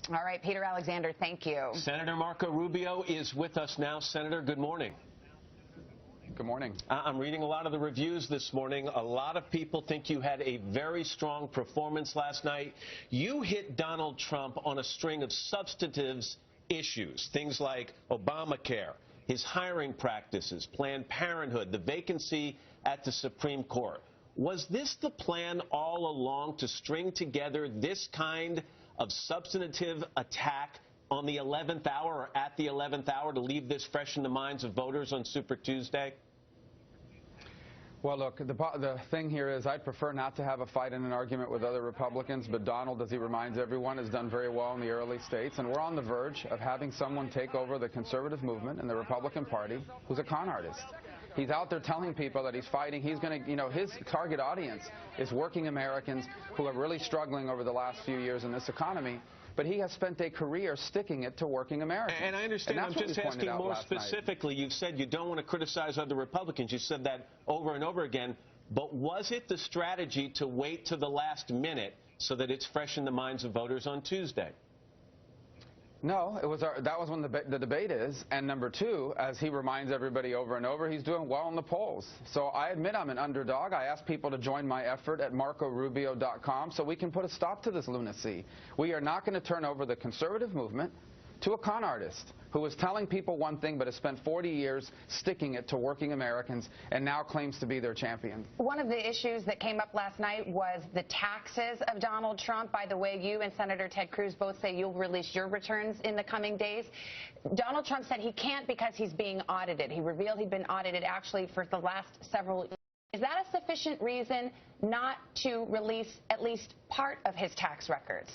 All right, Peter Alexander, thank you. Senator Marco Rubio is with us now. Senator, good morning. Good morning. I'm reading a lot of the reviews this morning. A lot of people think you had a very strong performance last night. You hit Donald Trump on a string of substantive issues, things like Obamacare, his hiring practices, Planned Parenthood, the vacancy at the Supreme Court. Was this the plan all along, to string together this kind of substantive attack on the 11th hour or at the 11th hour to leave this fresh in the minds of voters on Super Tuesday? Well, look, the thing here is I'd prefer not to have a fight and an argument with other Republicans, but Donald, as he reminds everyone, has done very well in the early states, and we're on the verge of having someone take over the conservative movement in the Republican Party who's a con artist. He's out there telling people that he's fighting. He's going to, his target audience is working Americans who are really struggling over the last few years in this economy. But he has spent a career sticking it to working Americans. And I understand. I'm just asking more specifically. You've said you don't want to criticize other Republicans. You said that over and over again. But was it the strategy to wait to the last minute so that it's fresh in the minds of voters on Tuesday? No, that was when the debate is. And number two, as he reminds everybody over and over, he's doing well in the polls. So I admit I'm an underdog. I ask people to join my effort at marcorubio.com so we can put a stop to this lunacy. We are not going to turn over the conservative movement to a con artist who is telling people one thing but has spent 40 years sticking it to working Americans and now claims to be their champion. One of the issues that came up last night was the taxes of Donald Trump. By the way, you and Senator Ted Cruz both say you'll release your returns in the coming days. Donald Trump said he can't because he's being audited. He revealed he'd been audited actually for the last several years. Is that a sufficient reason not to release at least part of his tax records?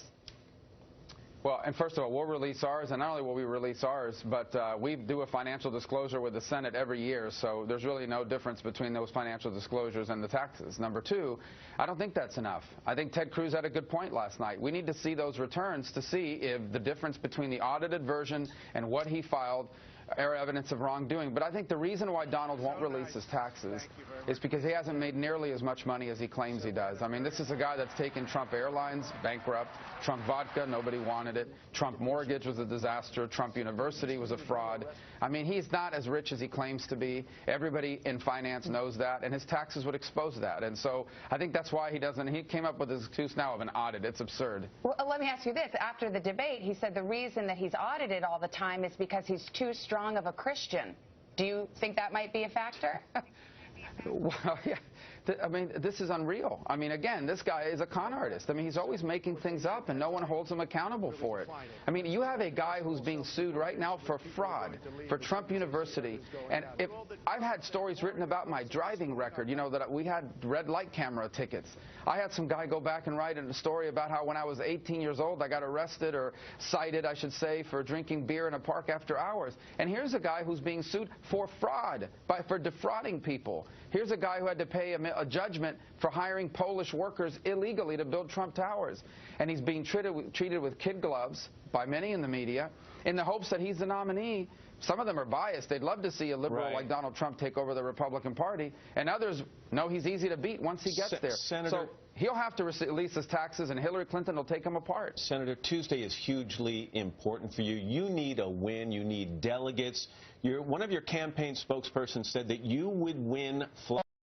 Well, and first of all, we'll release ours, and not only will we release ours, but we do a financial disclosure with the Senate every year, so there's really no difference between those financial disclosures and the taxes. Number two, I don't think that's enough. I think Ted Cruz had a good point last night. We need to see those returns to see if the difference between the audited version and what he filed are evidence of wrongdoing. But I think the reason why Donald won't release his taxes is because he hasn't made nearly as much money as he claims he does. I mean, this is a guy that's taken Trump Airlines bankrupt, Trump Vodka, nobody wanted it, Trump Mortgage was a disaster, Trump University was a fraud. I mean, he's not as rich as he claims to be. Everybody in finance knows that, and his taxes would expose that. And so I think that's why he doesn't. He came up with his excuse now of an audit. It's absurd. Well, let me ask you this. After the debate, he said the reason that he's audited all the time is because he's too strong of a Christian. Do you think that might be a factor? Well, yeah. I mean, this is unreal. I mean, again, this guy is a con artist. I mean, he's always making things up, and no one holds him accountable for it. I mean, you have a guy who's being sued right now for fraud for Trump University. And I've had stories written about my driving record, that we had red light camera tickets. I had some guy go back and write a story about how when I was 18 years old, I got arrested or cited, I should say, for drinking beer in a park after hours. And here's a guy who's being sued for fraud, for defrauding people. Here's a guy who had to pay a judgment for hiring Polish workers illegally to build Trump Towers. And he's being treated with kid gloves by many in the media in the hopes that he's the nominee. Some of them are biased. They'd love to see a liberal like Donald Trump take over the Republican Party. And others know he's easy to beat once he gets there. So he'll have to release his taxes, and Hillary Clinton will take him apart. Senator, Tuesday is hugely important for you. You need a win. You need delegates. One of your campaign spokespersons said that you would win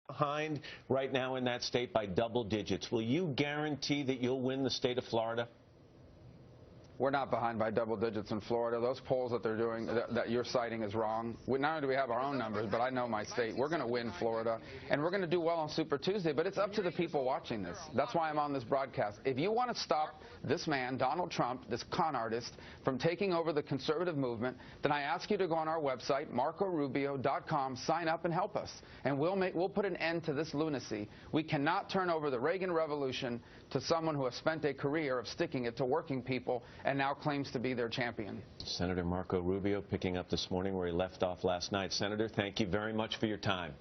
behind right now in that state by double digits. Will you guarantee that you'll win the state of Florida? We're not behind by double digits in Florida. Those polls that they're doing, that you're citing, is wrong. Not only do we have our own numbers, but I know my state. We're going to win Florida, and we're going to do well on Super Tuesday, but it's up to the people watching this. That's why I'm on this broadcast. If you want to stop this man, Donald Trump, this con artist, from taking over the conservative movement, then I ask you to go on our website, marcorubio.com, sign up and help us, and we'll put an end to this lunacy. We cannot turn over the Reagan Revolution to someone who has spent a career of sticking it to working people and now claims to be their champion. Senator Marco Rubio picking up this morning where he left off last night. Senator, thank you very much for your time.